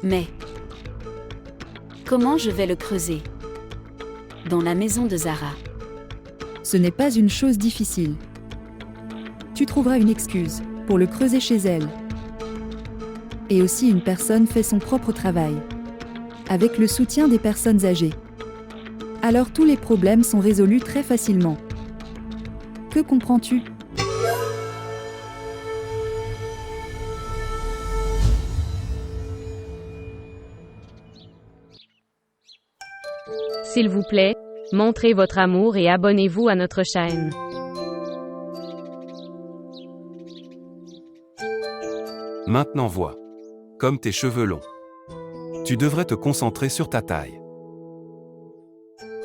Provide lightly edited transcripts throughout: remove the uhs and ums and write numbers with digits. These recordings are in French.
Mais comment je vais le creuser? Dans la maison de Zara. Ce n'est pas une chose difficile. Tu trouveras une excuse pour le creuser chez elle. Et aussi une personne fait son propre travail, avec le soutien des personnes âgées. Alors tous les problèmes sont résolus très facilement. Que comprends-tu? S'il vous plaît, montrez votre amour et abonnez-vous à notre chaîne. Maintenant vois. Comme tes cheveux longs. Tu devrais te concentrer sur ta taille.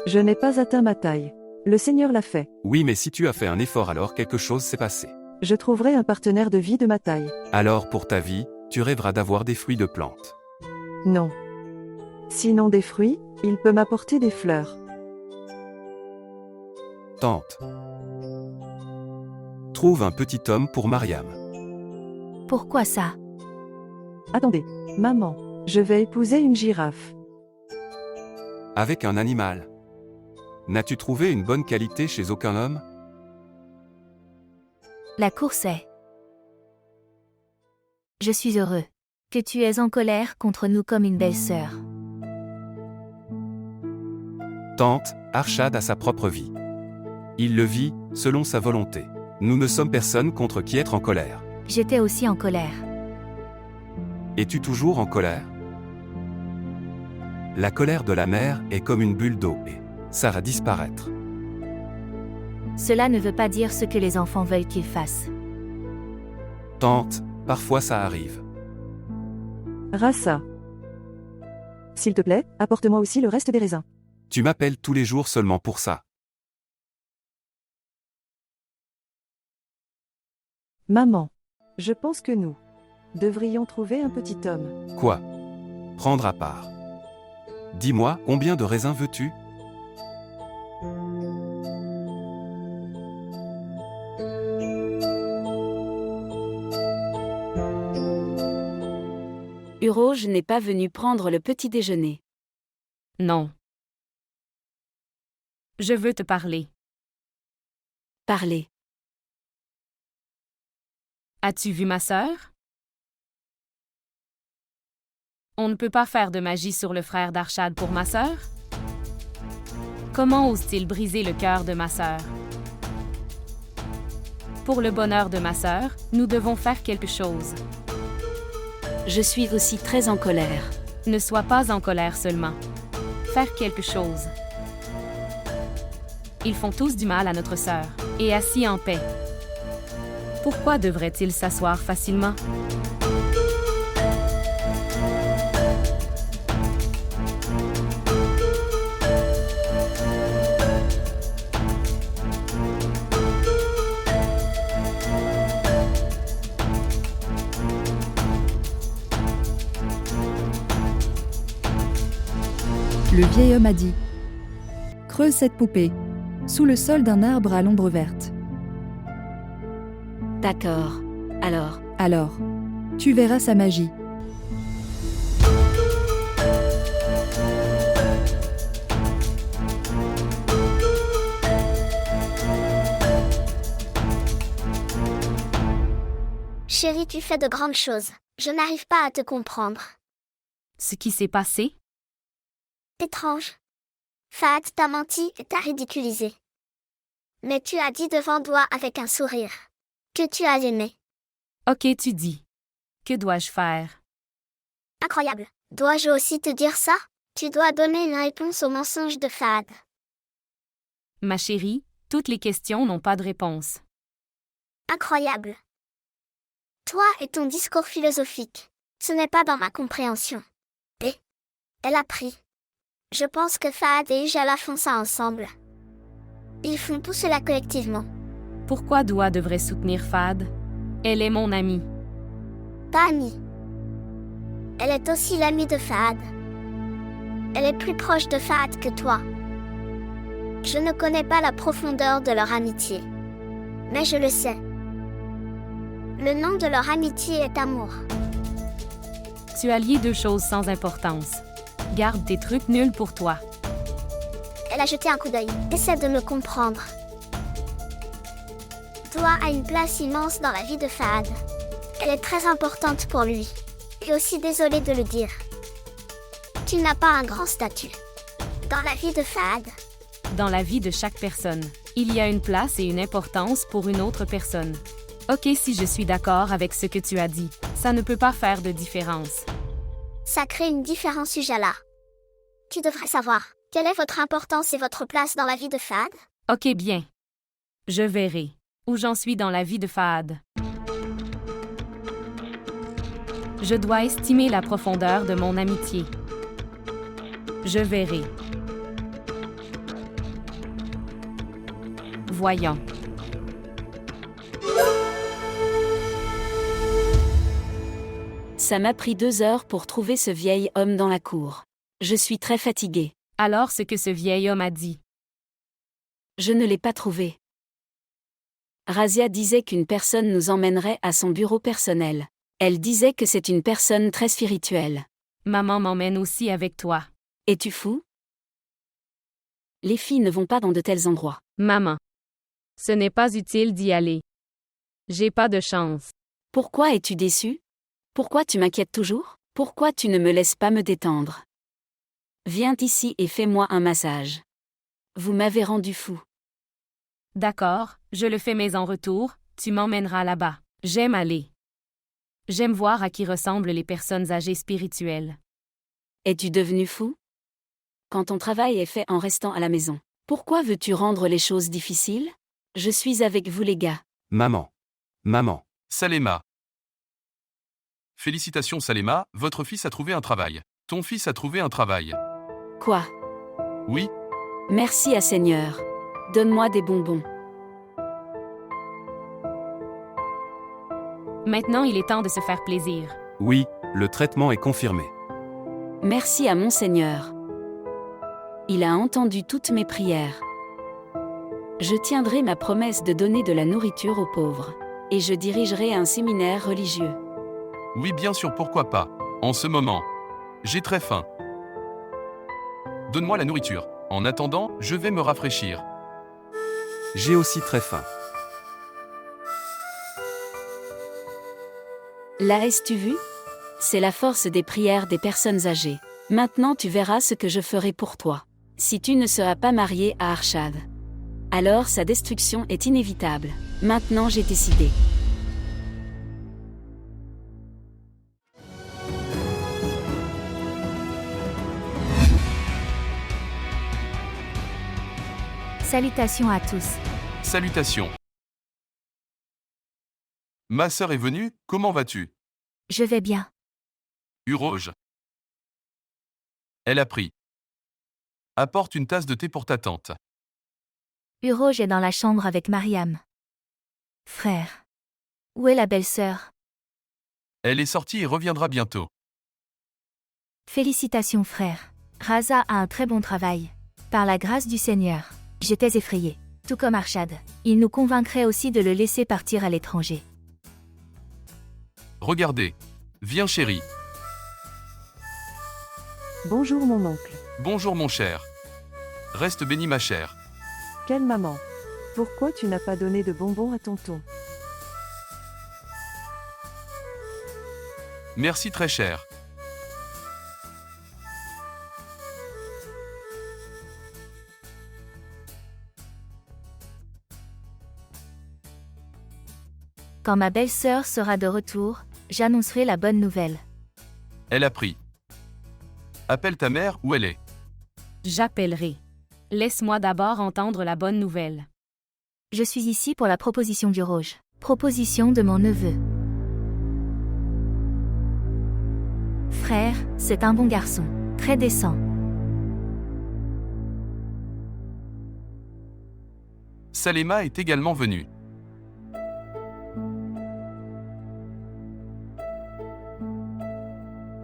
Je n'ai pas atteint ma taille. Le Seigneur l'a fait. Oui, mais si tu as fait un effort, alors quelque chose s'est passé. Je trouverai un partenaire de vie de ma taille. Alors pour ta vie, tu rêveras d'avoir des fruits de plantes. Non. Sinon des fruits, il peut m'apporter des fleurs. Tante. Trouve un petit homme pour Mariam. Pourquoi ça? Attendez, maman, je vais épouser une girafe. Avec un animal. N'as-tu trouvé une bonne qualité chez aucun homme? La course est. Je suis heureux que tu es en colère contre nous comme une belle-sœur. Tante, Arshad a sa propre vie. Il le vit, selon sa volonté. Nous ne sommes personne contre qui être en colère. J'étais aussi en colère. Es-tu toujours en colère? La colère de la mère est comme une bulle d'eau et ça va disparaître. Cela ne veut pas dire ce que les enfants veulent qu'ils fassent. Tante, parfois ça arrive. Rassa. S'il te plaît, apporte-moi aussi le reste des raisins. Tu m'appelles tous les jours seulement pour ça. Maman, je pense que nous devrions trouver un petit homme. Quoi? Prendre à part. Dis-moi, combien de raisins veux-tu? Uroge n'est pas venu prendre le petit déjeuner. Non. Je veux te parler. Parlez. As-tu vu ma sœur? On ne peut pas faire de magie sur le frère d'Arshad pour ma sœur? Comment ose-t-il briser le cœur de ma sœur? Pour le bonheur de ma sœur, nous devons faire quelque chose. Je suis aussi très en colère. Ne sois pas en colère seulement. Faire quelque chose. Ils font tous du mal à notre sœur, et assis en paix. Pourquoi devrait-il s'asseoir facilement? Le vieil homme a dit: creuse cette poupée, sous le sol d'un arbre à l'ombre verte. D'accord. Alors, tu verras sa magie. Chérie, tu fais de grandes choses. Je n'arrive pas à te comprendre. Ce qui s'est passé? Étrange. Fahad t'a menti et t'a ridiculisé. Mais tu as dit devant toi avec un sourire que tu as aimé. Ok, tu dis. Que dois-je faire? Incroyable. Dois-je aussi te dire ça? Tu dois donner une réponse au mensonge de Fahad. Ma chérie, toutes les questions n'ont pas de réponse. Incroyable. Toi et ton discours philosophique, ce n'est pas dans ma compréhension. Et elle a pris. Je pense que Fahad et Ujala font ça ensemble. Ils font tout cela collectivement. Pourquoi Doua devrait soutenir Fahad? Elle est mon amie. Pas amie. Elle est aussi l'amie de Fahad. Elle est plus proche de Fahad que toi. Je ne connais pas la profondeur de leur amitié. Mais je le sais. Le nom de leur amitié est amour. Tu as lié deux choses sans importance. Garde tes trucs nuls pour toi. Elle a jeté un coup d'œil. Essaie de me comprendre. Toi a une place immense dans la vie de Fahad. Elle est très importante pour lui. Et aussi désolée de le dire. Tu n'as pas un grand statut. Dans la vie de Fahad. Dans la vie de chaque personne, il y a une place et une importance pour une autre personne. Ok, si je suis d'accord avec ce que tu as dit, ça ne peut pas faire de différence. Ça crée une différence, Ujala. Tu devrais savoir. Quelle est votre importance et votre place dans la vie de Fahad? Ok, bien. Je verrai où j'en suis dans la vie de Fahad. Je dois estimer la profondeur de mon amitié. Je verrai. Voyons. Ça m'a pris 2 heures pour trouver ce vieil homme dans la cour. Je suis très fatiguée. Alors ce que ce vieil homme a dit. Je ne l'ai pas trouvé. Razia disait qu'une personne nous emmènerait à son bureau personnel. Elle disait que c'est une personne très spirituelle. Maman m'emmène aussi avec toi. Es-tu fou? Les filles ne vont pas dans de tels endroits. Maman. Ce n'est pas utile d'y aller. J'ai pas de chance. Pourquoi es-tu déçue? Pourquoi tu m'inquiètes toujours? Pourquoi tu ne me laisses pas me détendre? Viens ici et fais-moi un massage. Vous m'avez rendu fou. D'accord, je le fais mais en retour, tu m'emmèneras là-bas. J'aime aller. J'aime voir à qui ressemblent les personnes âgées spirituelles. Es-tu devenu fou? Quand ton travail est fait en restant à la maison, pourquoi veux-tu rendre les choses difficiles? Je suis avec vous les gars. Maman. Maman. Salema. Félicitations Salema, votre fils a trouvé un travail. Ton fils a trouvé un travail. Quoi? Oui, Merci à Seigneur. Donne-moi des bonbons. Maintenant il est temps de se faire plaisir. Oui, le traitement est confirmé. Merci à mon Seigneur. Il a entendu toutes mes prières. Je tiendrai ma promesse de donner de la nourriture aux pauvres. Et je dirigerai un séminaire religieux. oui bien sûr pourquoi pas. En ce moment. J'ai très faim. Donne-moi la nourriture. En attendant, je vais me rafraîchir. J'ai aussi très faim. Là, as-tu vu? C'est la force des prières des personnes âgées. Maintenant tu verras ce que je ferai pour toi. Si tu ne seras pas marié à Arshad, alors sa destruction est inévitable. Maintenant j'ai décidé. Salutations à tous. Salutations. Ma sœur est venue, comment vas-tu? Je vais bien. Uroge. Elle a pris. Apporte une tasse de thé pour ta tante. Uroge est dans la chambre avec Mariam. Frère. Où est la belle-sœur? Elle est sortie et reviendra bientôt. Félicitations frère. Raza a un très bon travail. Par la grâce du Seigneur, j'étais effrayée. Tout comme Arshad. Il nous convaincrait aussi de le laisser partir à l'étranger. Regardez. Viens chérie. Bonjour mon oncle. Bonjour mon cher. Reste béni ma chère. Quelle maman. Pourquoi tu n'as pas donné de bonbons à tonton? Merci très cher. Quand ma belle-sœur sera de retour, j'annoncerai la bonne nouvelle. Elle a pris. Appelle ta mère où elle est. J'appellerai. Laisse-moi d'abord entendre la bonne nouvelle. Je suis ici pour la proposition d'Uroge. Proposition de mon neveu. Frère, c'est un bon garçon. Très décent. Salema est également venue.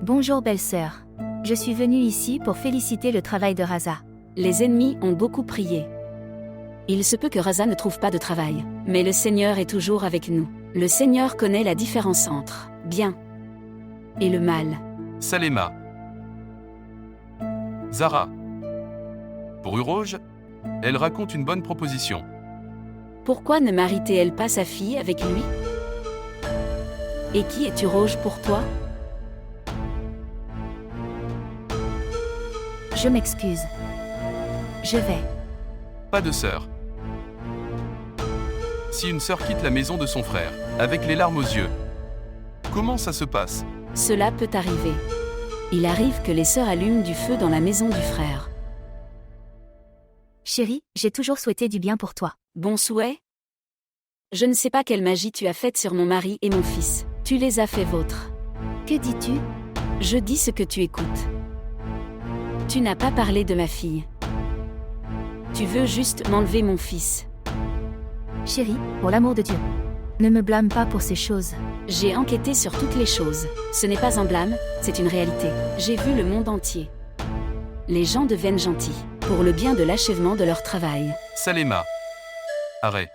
Bonjour belle-sœur. Je suis venue ici pour féliciter le travail de Raza. Les ennemis ont beaucoup prié. Il se peut que Raza ne trouve pas de travail, mais le Seigneur est toujours avec nous. Le Seigneur connaît la différence entre bien et le mal. Salema. Zara. Pour Uroge, elle raconte une bonne proposition. Pourquoi ne maritait-elle pas sa fille avec lui? Et qui est Uroge pour toi? Je m'excuse. Je vais. Pas de sœur. Si une sœur quitte la maison de son frère, avec les larmes aux yeux, comment ça se passe? Cela peut arriver. Il arrive que les sœurs allument du feu dans la maison du frère. Chérie, j'ai toujours souhaité du bien pour toi. Bon souhait? Je ne sais pas quelle magie tu as faite sur mon mari et mon fils. Tu les as fait vôtres. Que dis-tu? Je dis ce que tu écoutes. Tu n'as pas parlé de ma fille. Tu veux juste m'enlever mon fils. Chérie, pour l'amour de Dieu. Ne me blâme pas pour ces choses. J'ai enquêté sur toutes les choses. Ce n'est pas un blâme, c'est une réalité. J'ai vu le monde entier. Les gens deviennent gentils, pour le bien de l'achèvement de leur travail. Salema. Arrête.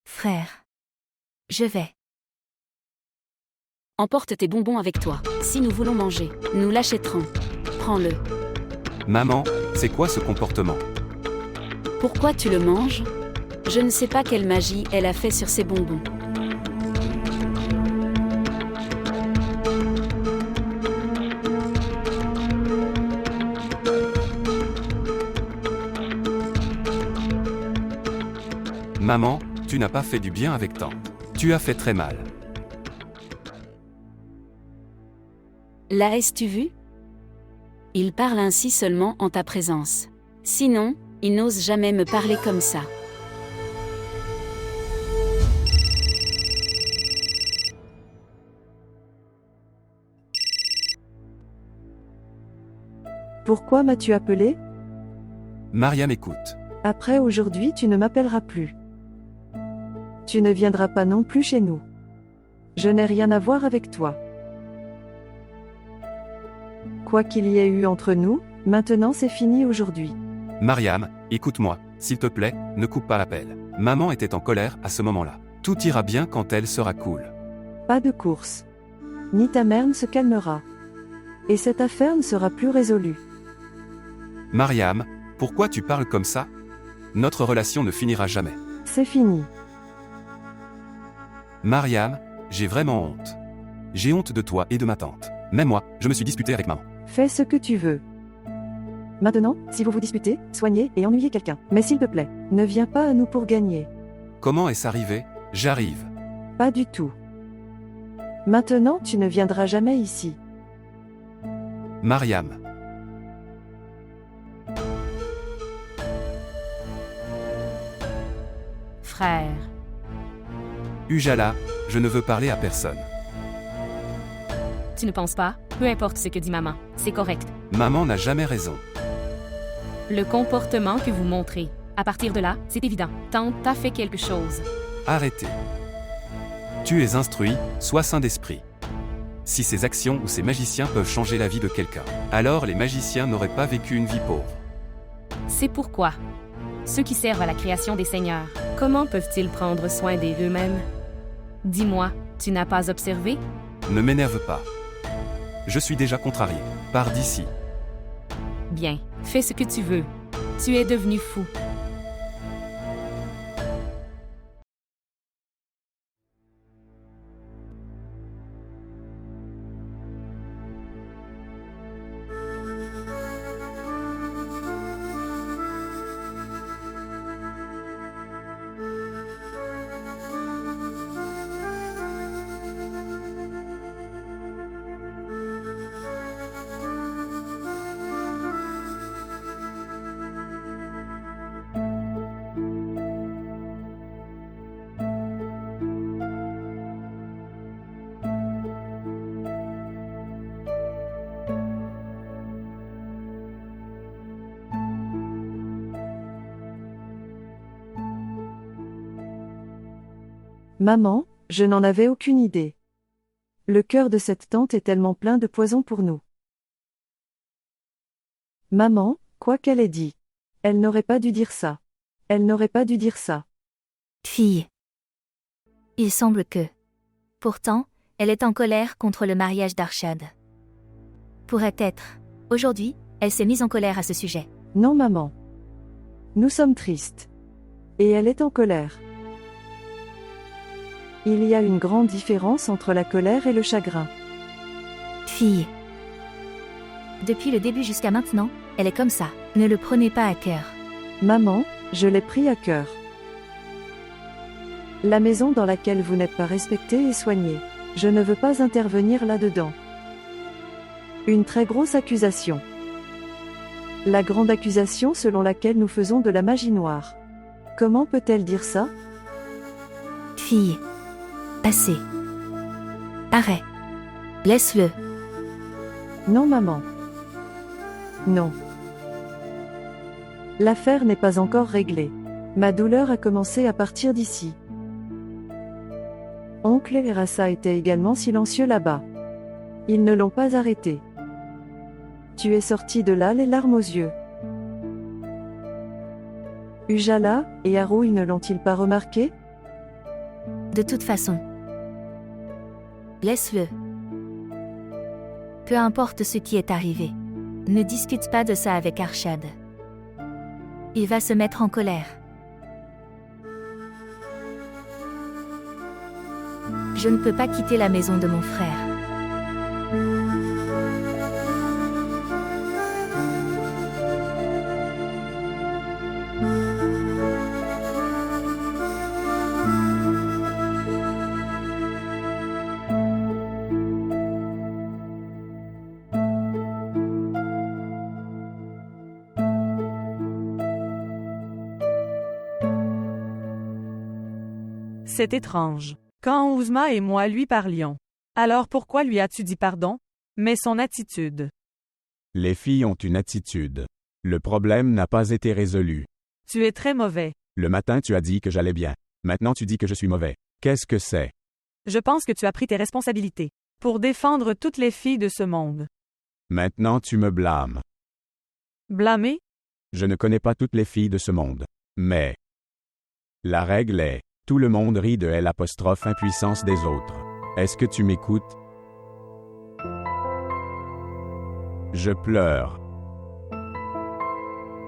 Frère. Je vais. Emporte tes bonbons avec toi. Si nous voulons manger, nous l'achèterons. Prends-le. Maman, c'est quoi ce comportement? Pourquoi tu le manges? Je ne sais pas quelle magie elle a fait sur ces bonbons. Maman, tu n'as pas fait du bien avec tante. Tu as fait très mal. L'as-tu vu? Il parle ainsi seulement en ta présence. Sinon, il n'ose jamais me parler comme ça. Pourquoi m'as-tu appelé? Mariam écoute. Après aujourd'hui, tu ne m'appelleras plus. Tu ne viendras pas non plus chez nous. Je n'ai rien à voir avec toi. Quoi qu'il y ait eu entre nous, maintenant c'est fini aujourd'hui. Mariam, écoute-moi, s'il te plaît, ne coupe pas l'appel. Maman était en colère à ce moment-là. Tout ira bien quand elle sera cool. Pas de course. Ni ta mère ne se calmera. Et cette affaire ne sera plus résolue. Mariam, pourquoi tu parles comme ça? Notre relation ne finira jamais. C'est fini. Mariam, j'ai vraiment honte. J'ai honte de toi et de ma tante. Même moi, je me suis disputé avec maman. Fais ce que tu veux. Maintenant, si vous vous disputez, soignez et ennuyez quelqu'un. Mais s'il te plaît, ne viens pas à nous pour gagner. Comment est-ce arrivé? J'arrive. Pas du tout. Maintenant, tu ne viendras jamais ici. Mariam. Frère. Ujala, je ne veux parler à personne. Tu ne penses pas? Peu importe ce que dit maman, c'est correct. Maman n'a jamais raison. Le comportement que vous montrez. À partir de là, c'est évident. Tante t'a fait quelque chose. Arrêtez. Tu es instruit, sois saint d'esprit. Si ces actions ou ces magiciens peuvent changer la vie de quelqu'un, alors les magiciens n'auraient pas vécu une vie pauvre. C'est pourquoi. Ceux qui servent à la création des seigneurs, comment peuvent-ils prendre soin d'eux-mêmes? Dis-moi, tu n'as pas observé? Ne m'énerve pas. Je suis déjà contrarié. Pars d'ici. Bien, fais ce que tu veux. Tu es devenu fou. Maman, je n'en avais aucune idée. Le cœur de cette tante est tellement plein de poison pour nous. Maman, quoi qu'elle ait dit. Elle n'aurait pas dû dire ça. Elle n'aurait pas dû dire ça. Fille. Il semble que. Pourtant, Elle est en colère contre le mariage d'Arshad. Pourrait être. Aujourd'hui, elle s'est mise en colère à ce sujet. Non maman. Nous sommes tristes. Et elle est en colère. Il y a une grande différence entre la colère et le chagrin. Fille. Depuis le début jusqu'à maintenant, elle est comme ça. Ne le prenez pas à cœur. Maman, je l'ai pris à cœur. La maison dans laquelle vous n'êtes pas respectée est soignée. Je ne veux pas intervenir là-dedans. Une très grosse accusation. La grande accusation selon laquelle nous faisons de la magie noire. Comment peut-elle dire ça? Fille. Assez. Arrête. Laisse-le. Non maman. Non. L'affaire n'est pas encore réglée. Ma douleur a commencé à partir d'ici. Oncle et Rassa étaient également silencieux là-bas. Ils ne l'ont pas arrêté. Tu es sorti de là les larmes aux yeux. Ujala et Haroui ne l'ont-ils pas remarqué? De toute façon. Laisse-le. Peu importe ce qui est arrivé. Ne discute pas de ça avec Arshad. Il va se mettre en colère. Je ne peux pas quitter la maison de mon frère. C'est étrange. Quand Ouzma et moi lui parlions. Alors pourquoi lui as-tu dit pardon? Mais son attitude. Les filles ont une attitude. Le problème n'a pas été résolu. Tu es très mauvais. Le matin tu as dit que j'allais bien. Maintenant tu dis que je suis mauvais. Qu'est-ce que c'est? Je pense que tu as pris tes responsabilités. Pour défendre toutes les filles de ce monde. Maintenant tu me blâmes. Blâmer? Je ne connais pas toutes les filles de ce monde. Mais la règle est, tout le monde rit de l'impuissance des autres. Est-ce que tu m'écoutes? Je pleure.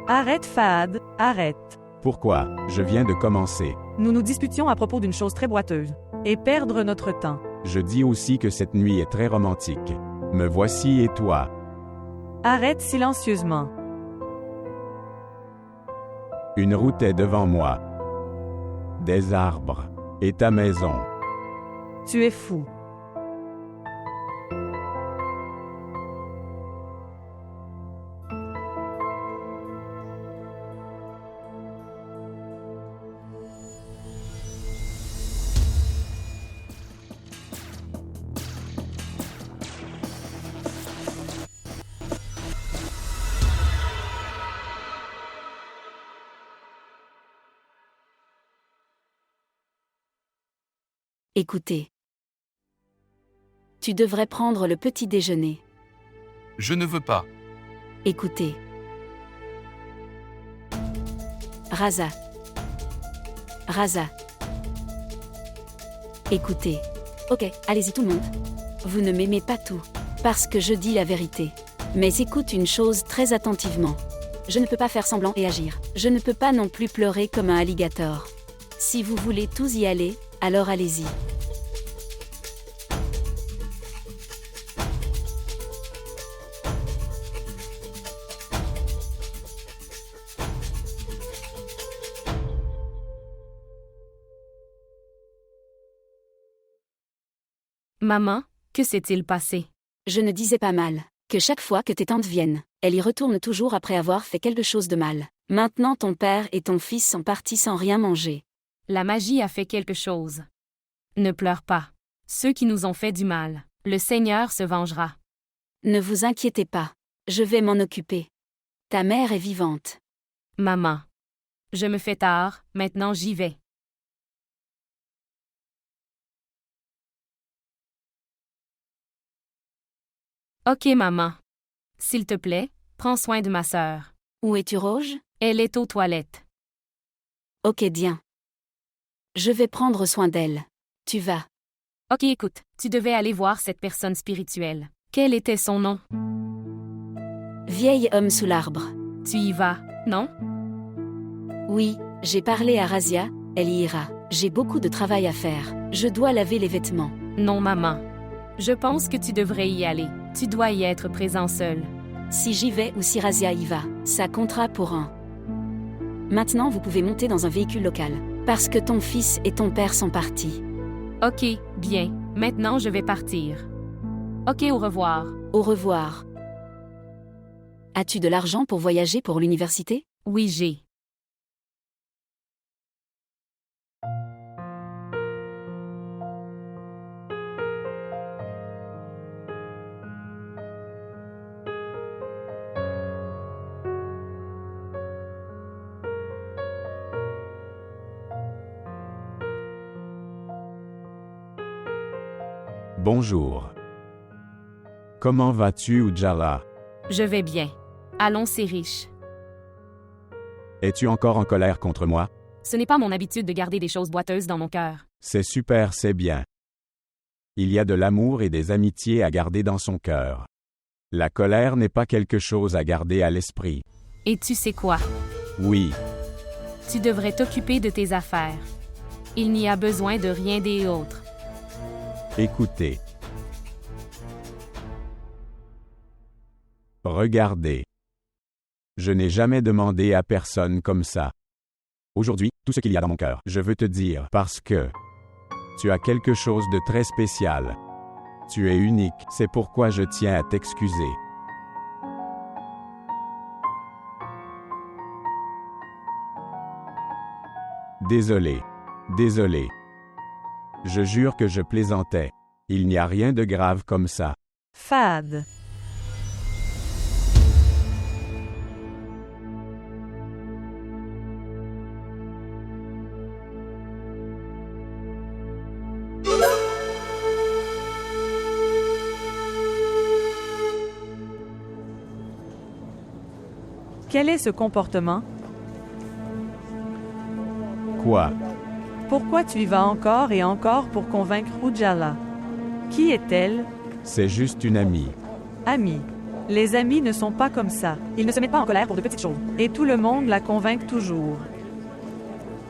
Arrête Fahad, arrête. Pourquoi? Je viens de commencer. Nous nous disputions à propos d'une chose très boiteuse. Et perdre notre temps. Je dis aussi que cette nuit est très romantique. Me voici et toi. Arrête silencieusement. Une route est devant moi. Des arbres. Et ta maison. Tu es fou. Écoutez. Tu devrais prendre le petit déjeuner. Je ne veux pas. Écoutez. Rasa. Rasa. Écoutez. Ok, allez-y tout le monde. Vous ne m'aimez pas tout. Parce que je dis la vérité. Mais écoute une chose très attentivement. Je ne peux pas faire semblant et agir. Je ne peux pas non plus pleurer comme un alligator. Si vous voulez tous y aller, alors allez-y. Maman, que s'est-il passé? Je ne disais pas mal. Que chaque fois que tes tantes viennent, elles y retournent toujours après avoir fait quelque chose de mal. Maintenant ton père et ton fils sont partis sans rien manger. La magie a fait quelque chose. Ne pleure pas. Ceux qui nous ont fait du mal, le Seigneur se vengera. Ne vous inquiétez pas. Je vais m'en occuper. Ta mère est vivante. Maman. Je me fais tard, maintenant j'y vais. Ok maman. S'il te plaît, prends soin de ma sœur. Où es-tu, Rouge? Elle est aux toilettes. Ok, bien. Je vais prendre soin d'elle. Tu vas. Ok, écoute, tu devais aller voir cette personne spirituelle. Quel était son nom? Vieil homme sous l'arbre. Tu y vas, non? Oui, j'ai parlé à Razia, elle y ira. J'ai beaucoup de travail à faire. Je dois laver les vêtements. Non, maman. Je pense que tu devrais y aller. Tu dois y être présent seul. Si j'y vais ou si Razia y va, ça comptera pour un. Maintenant, vous pouvez monter dans un véhicule local. Parce que ton fils et ton père sont partis. Ok, bien. Maintenant, je vais partir. Ok, au revoir. Au revoir. As-tu de l'argent pour voyager pour l'université? Oui, j'ai. Bonjour. Comment vas-tu, Ujala? Je vais bien. Allons, c'est riche. Es-tu encore en colère contre moi? Ce n'est pas mon habitude de garder des choses boiteuses dans mon cœur. C'est super, c'est bien. Il y a de l'amour et des amitiés à garder dans son cœur. La colère n'est pas quelque chose à garder à l'esprit. Et tu sais quoi? Oui, Tu devrais t'occuper de tes affaires. Il n'y a besoin de rien des autres. écoutez. Regardez. Je n'ai jamais demandé à personne comme ça. Aujourd'hui, tout ce qu'il y a dans mon cœur, je veux te dire parce que tu as quelque chose de très spécial. Tu es unique, c'est pourquoi je tiens à t'excuser. Désolé. Désolé. Je jure que je plaisantais. Il n'y a rien de grave comme ça. Fahad. Quel est ce comportement? Quoi? Pourquoi tu y vas encore et encore pour convaincre Ujala? Qui est-elle? C'est juste une amie. Amie. Les amis ne sont pas comme ça. Ils ne se mettent pas en colère pour de petites choses. Et tout le monde la convainc toujours.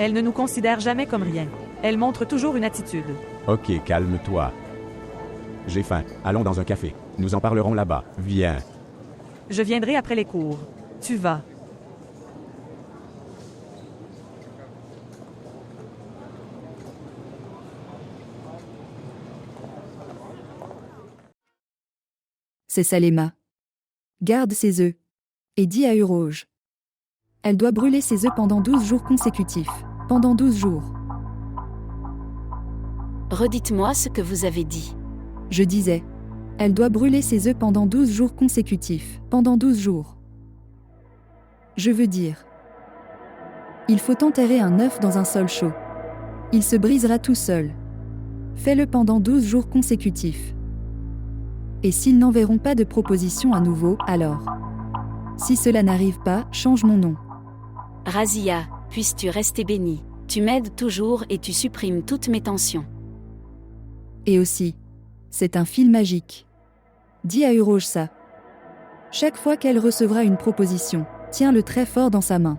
Elle ne nous considère jamais comme rien. Elle montre toujours une attitude. Ok, calme-toi. J'ai faim. Allons dans un café. Nous en parlerons là-bas. Viens. Je viendrai après les cours. Tu vas. C'est Salema. Garde ses œufs. Et dis à Uroge. Elle doit brûler ses œufs pendant 12 jours consécutifs. Pendant 12 jours. Redites-moi ce que vous avez dit. Je disais. Elle doit brûler ses œufs pendant 12 jours consécutifs. Pendant 12 jours. Je veux dire. Il faut enterrer un œuf dans un sol chaud. Il se brisera tout seul. Fais-le pendant 12 jours consécutifs. Et s'ils n'enverront pas de proposition à nouveau, alors. Si cela n'arrive pas, change mon nom. Razia, puisses-tu rester bénie. Tu m'aides toujours et tu supprimes toutes mes tensions. Et aussi. C'est un fil magique. Dis à Uroge ça. Chaque fois qu'elle recevra une proposition, tiens-le très fort dans sa main.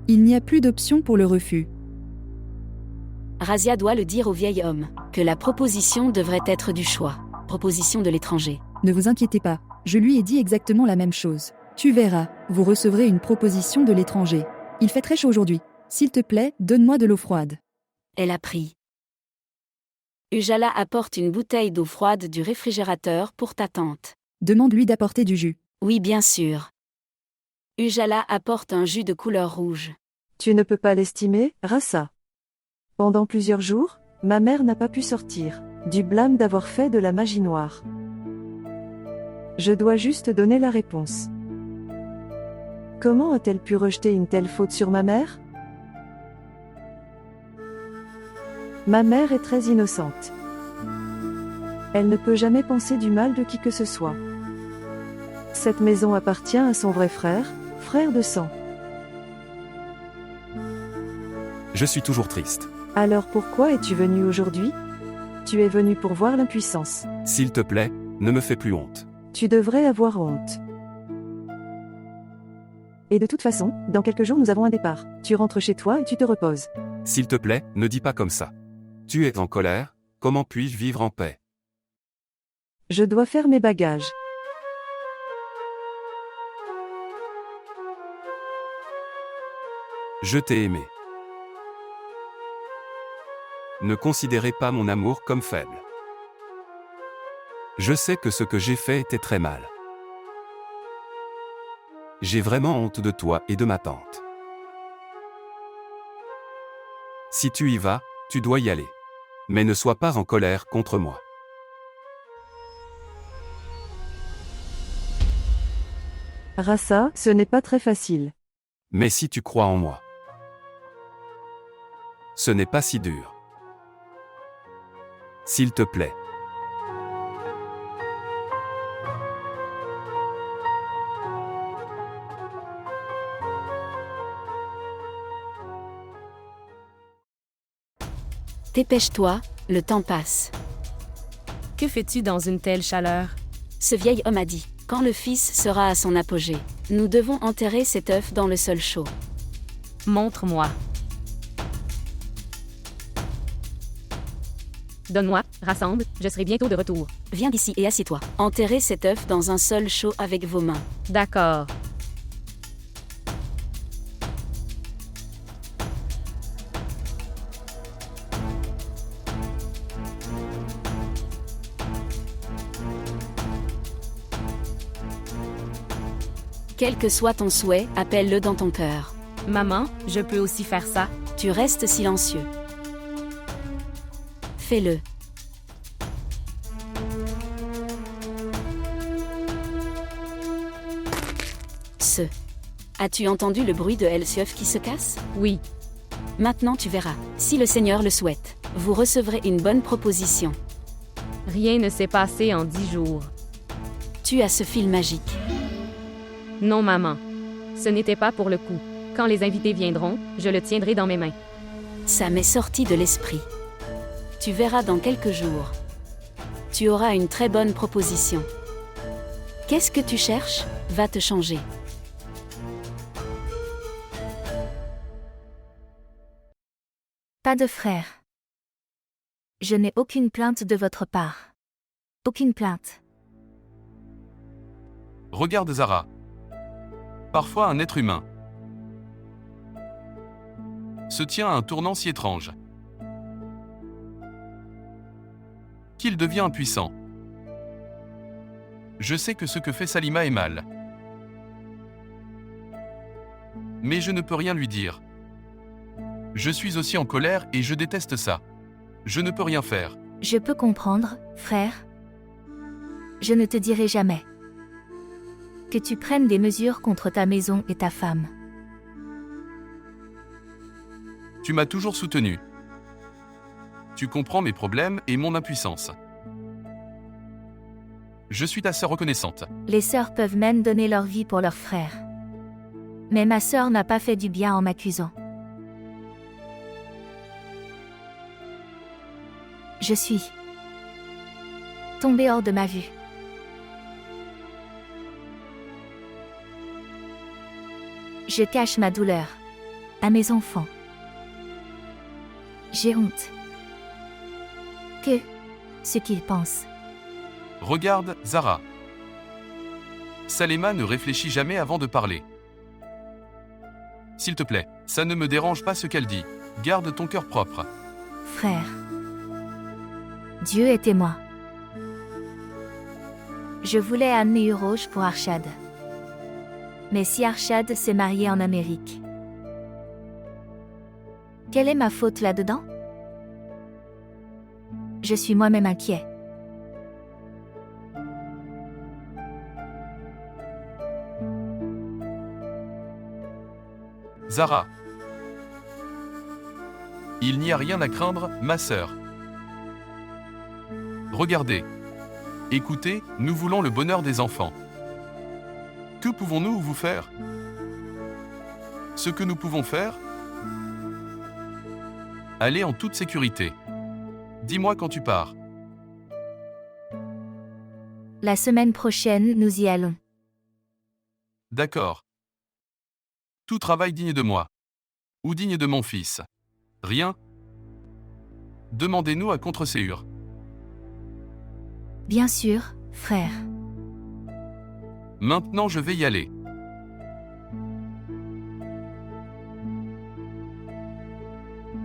Il n'y a plus d'option pour le refus. Razia doit le dire au vieil homme, que la proposition devrait être du choix. Proposition de l'étranger. Ne vous inquiétez pas, je lui ai dit exactement la même chose. Tu verras, vous recevrez une proposition de l'étranger. Il fait très chaud aujourd'hui. S'il te plaît, donne-moi de l'eau froide. Elle a pris. Ujala apporte une bouteille d'eau froide du réfrigérateur pour ta tante. Demande-lui d'apporter du jus. Oui, bien sûr. Ujala apporte un jus de couleur rouge. Tu ne peux pas l'estimer, Rassa. Pendant plusieurs jours, ma mère n'a pas pu sortir du blâme d'avoir fait de la magie noire. Je dois juste donner la réponse. Comment a-t-elle pu rejeter une telle faute sur ma mère? Ma mère est très innocente. Elle ne peut jamais penser du mal de qui que ce soit. Cette maison appartient à son vrai frère, frère de sang. Je suis toujours triste. Alors pourquoi es-tu venu aujourd'hui? Tu es venu pour voir l'impuissance. S'il te plaît, ne me fais plus honte. Tu devrais avoir honte. Et de toute façon, dans quelques jours nous avons un départ. Tu rentres chez toi et tu te reposes. S'il te plaît, ne dis pas comme ça. Tu es en colère, comment puis-je vivre en paix? Je dois faire mes bagages. Je t'ai aimé. Ne considérez pas mon amour comme faible. Je sais que ce que j'ai fait était très mal. J'ai vraiment honte de toi et de ma tante. Si tu y vas, tu dois y aller. Mais ne sois pas en colère contre moi. Rasa, ce n'est pas très facile. Mais si tu crois en moi, ce n'est pas si dur. S'il te plaît. Dépêche-toi, le temps passe. Que fais-tu dans une telle chaleur? Ce vieil homme a dit, quand le fils sera à son apogée, nous devons enterrer cet œuf dans le sol chaud. Montre-moi. Donne-moi, rassemble, je serai bientôt de retour. Viens d'ici et assieds-toi. Enterrez cet œuf dans un sol chaud avec vos mains. D'accord. Quel que soit ton souhait, appelle-le dans ton cœur. Maman, je peux aussi faire ça? Tu restes silencieux. Fais-le. As-tu entendu le bruit de Elsiof qui se casse? Oui. Maintenant tu verras. Si le Seigneur le souhaite, vous recevrez une bonne proposition. Rien ne s'est passé en 10 jours. Tu as ce fil magique. Non, maman. Ce n'était pas pour le coup. Quand les invités viendront, je le tiendrai dans mes mains. Ça m'est sorti de l'esprit. Tu verras dans quelques jours. Tu auras une très bonne proposition. Qu'est-ce que tu cherches? Va te changer. Pas de frère. Je n'ai aucune plainte de votre part. Aucune plainte. Regarde Zara. Parfois un être humain se tient à un tournant si étrange qu'il devient impuissant. Je sais que ce que fait Salima est mal. Mais je ne peux rien lui dire. Je suis aussi en colère et je déteste ça. Je ne peux rien faire. Je peux comprendre, frère. Je ne te dirai jamais que tu prennes des mesures contre ta maison et ta femme. Tu m'as toujours soutenu. Tu comprends mes problèmes et mon impuissance. Je suis ta sœur reconnaissante. Les sœurs peuvent même donner leur vie pour leurs frères. Mais ma sœur n'a pas fait du bien en m'accusant. Je suis tombée hors de ma vue. Je cache ma douleur à mes enfants. J'ai honte. Que ce qu'ils pensent. Regarde, Zara. Salima ne réfléchit jamais avant de parler. S'il te plaît, ça ne me dérange pas ce qu'elle dit. Garde ton cœur propre. Frère, Dieu est témoin. Je voulais amener Urosh pour Arshad. Mais si Arshad s'est marié en Amérique, quelle est ma faute là-dedans? Je suis moi-même inquiet. Zara. Il n'y a rien à craindre, ma sœur. Regardez. Écoutez, nous voulons le bonheur des enfants. Que pouvons-nous vous faire? Ce que nous pouvons faire? Aller en toute sécurité. Dis-moi quand tu pars. La semaine prochaine, nous y allons. D'accord. Tout travail digne de moi. Ou digne de mon fils. Rien. Demandez-nous à contre-séure. Bien sûr, frère. Maintenant je vais y aller.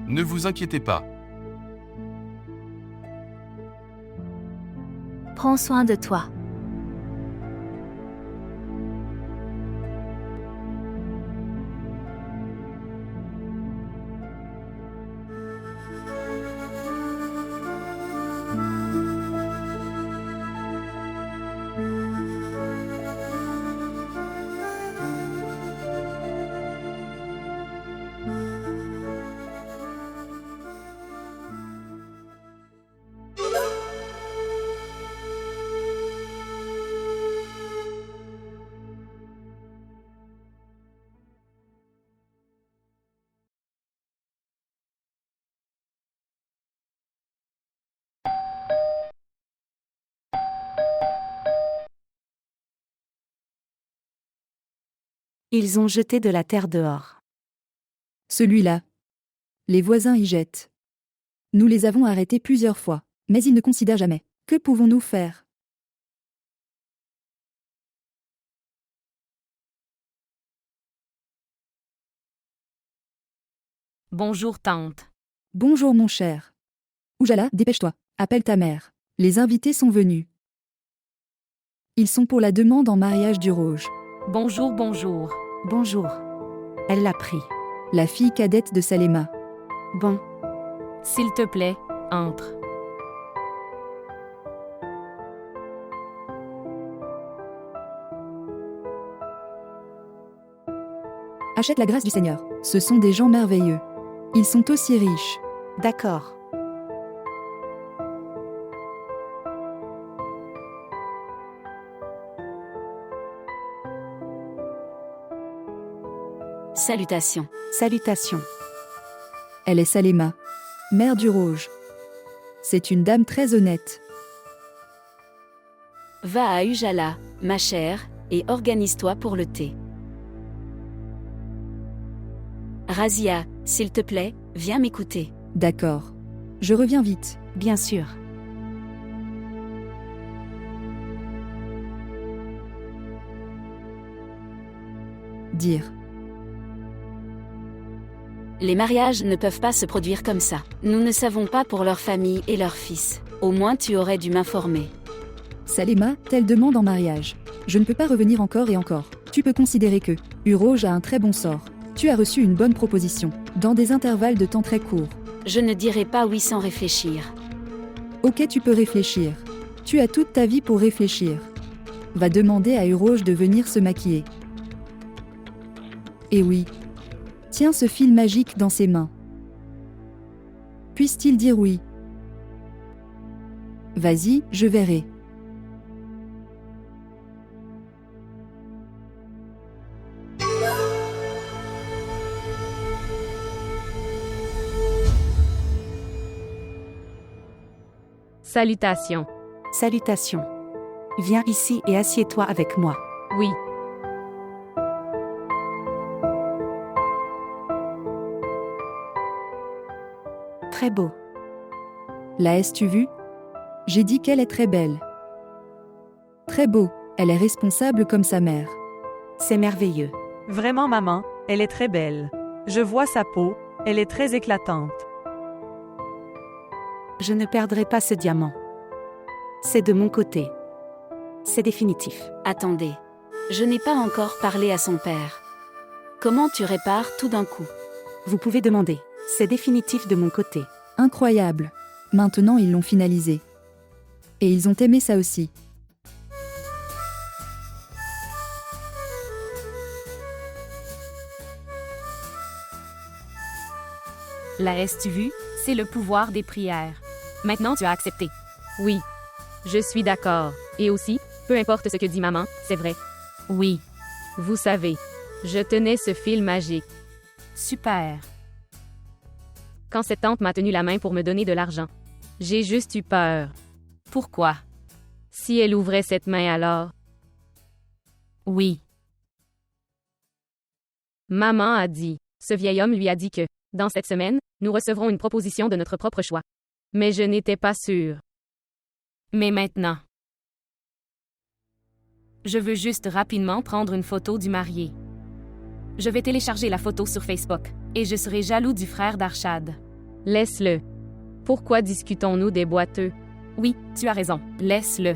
Ne vous inquiétez pas. Prends soin de toi. Ils ont jeté de la terre dehors. Celui-là. Les voisins y jettent. Nous les avons arrêtés plusieurs fois, mais ils ne considèrent jamais. Que pouvons-nous faire? Bonjour tante. Bonjour mon cher. Oujala, dépêche-toi, appelle ta mère. Les invités sont venus. Ils sont pour la demande en mariage du Rouge. Bonjour, bonjour. Bonjour. Elle l'a pris. La fille cadette de Salema. Bon. S'il te plaît, entre. Achète la grâce du Seigneur. Ce sont des gens merveilleux. Ils sont aussi riches. D'accord. Salutations. Salutations. Elle est Salema, mère du Rouge. C'est une dame très honnête. Va à Ujala, ma chère, et organise-toi pour le thé. Razia, s'il te plaît, viens m'écouter. D'accord. Je reviens vite. Bien sûr. Dire. Les mariages ne peuvent pas se produire comme ça. Nous ne savons pas pour leur famille et leurs fils. Au moins tu aurais dû m'informer. Salema, telle demande en mariage. Je ne peux pas revenir encore et encore. Tu peux considérer que Urouge a un très bon sort. Tu as reçu une bonne proposition, dans des intervalles de temps très courts. Je ne dirai pas oui sans réfléchir. Ok, tu peux réfléchir. Tu as toute ta vie pour réfléchir. Va demander à Urouge de venir se maquiller. Et oui. Tiens ce fil magique dans ses mains. Puisse-t-il dire oui? Vas-y, je verrai. Salutations. Salutations. Viens ici et assieds-toi avec moi. Oui. Très beau. La as-tu vue? J'ai dit qu'elle est très belle. Très beau, elle est responsable comme sa mère. C'est merveilleux. Vraiment, maman, elle est très belle. Je vois sa peau, elle est très éclatante. Je ne perdrai pas ce diamant. C'est de mon côté. C'est définitif. Attendez. Je n'ai pas encore parlé à son père. Comment tu répares tout d'un coup? Vous pouvez demander. C'est définitif de mon côté. Incroyable. Maintenant ils l'ont finalisé. Et ils ont aimé ça aussi. La as-tu vu? C'est le pouvoir des prières. Maintenant tu as accepté. Oui. Je suis d'accord. Et aussi, peu importe ce que dit maman, c'est vrai. Oui. Vous savez, je tenais ce fil magique. Super. Quand cette tante m'a tenu la main pour me donner de l'argent. J'ai juste eu peur. Pourquoi? Si elle ouvrait cette main alors? Oui. Maman a dit. Ce vieil homme lui a dit que, dans cette semaine, nous recevrons une proposition de notre propre choix. Mais je n'étais pas sûre. Mais maintenant. Je veux juste rapidement prendre une photo du marié. Je vais télécharger la photo sur Facebook, et je serai jaloux du frère d'Arshad. Laisse-le. Pourquoi discutons-nous des boiteux? Oui, tu as raison, laisse-le.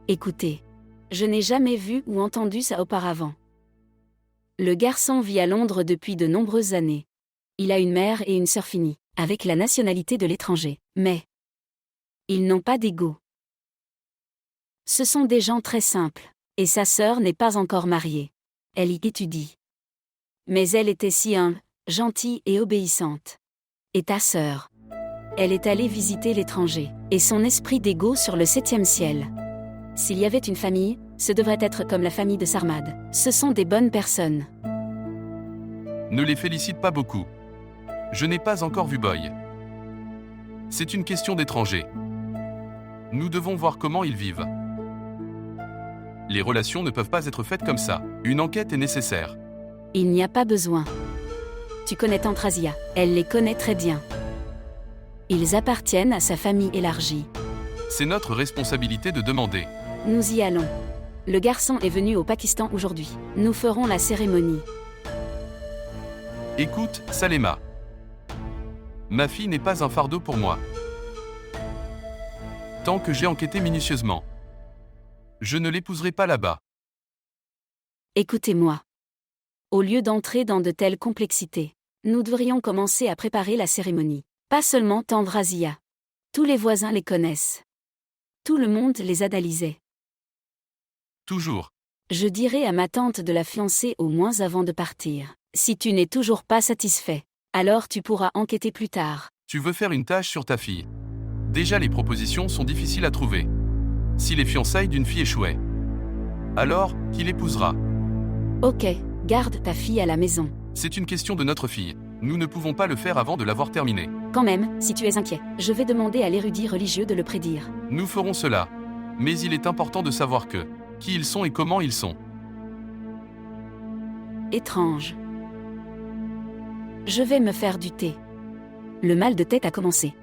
Écoutez, je n'ai jamais vu ou entendu ça auparavant. Le garçon vit à Londres depuis de nombreuses années. Il a une mère et une sœur finies, avec la nationalité de l'étranger, mais ils n'ont pas d'ego. Ce sont des gens très simples, et sa sœur n'est pas encore mariée. Elle y étudie. Mais elle était si humble, gentille et obéissante. Et ta sœur? Elle est allée visiter l'étranger, et son esprit d'ego sur le 7e ciel. S'il y avait une famille, ce devrait être comme la famille de Sarmad. Ce sont des bonnes personnes. Ne les félicite pas beaucoup. Je n'ai pas encore vu Boy. C'est une question d'étrangers. Nous devons voir comment ils vivent. Les relations ne peuvent pas être faites comme ça. Une enquête est nécessaire. Il n'y a pas besoin. Tu connais Tante Razia, elle les connaît très bien. Ils appartiennent à sa famille élargie. C'est notre responsabilité de demander. Nous y allons. Le garçon est venu au Pakistan aujourd'hui. Nous ferons la cérémonie. Écoute, Salema. Ma fille n'est pas un fardeau pour moi. Tant que j'ai enquêté minutieusement. Je ne l'épouserai pas là-bas. Écoutez-moi. Au lieu d'entrer dans de telles complexités, nous devrions commencer à préparer la cérémonie. Pas seulement Tante Razia. Tous les voisins les connaissent. Tout le monde les analysait. Toujours. Je dirai à ma tante de la fiancer au moins avant de partir. Si tu n'es toujours pas satisfait, alors tu pourras enquêter plus tard. Tu veux faire une tâche sur ta fille. Déjà les propositions sont difficiles à trouver. Si les fiançailles d'une fille échouaient, alors, qui l'épousera? Ok, garde ta fille à la maison. C'est une question de notre fille. Nous ne pouvons pas le faire avant de l'avoir terminée. Quand même, si tu es inquiet, je vais demander à l'érudit religieux de le prédire. Nous ferons cela. Mais il est important de savoir qui ils sont et comment ils sont. Étrange. Je vais me faire du thé. Le mal de tête a commencé.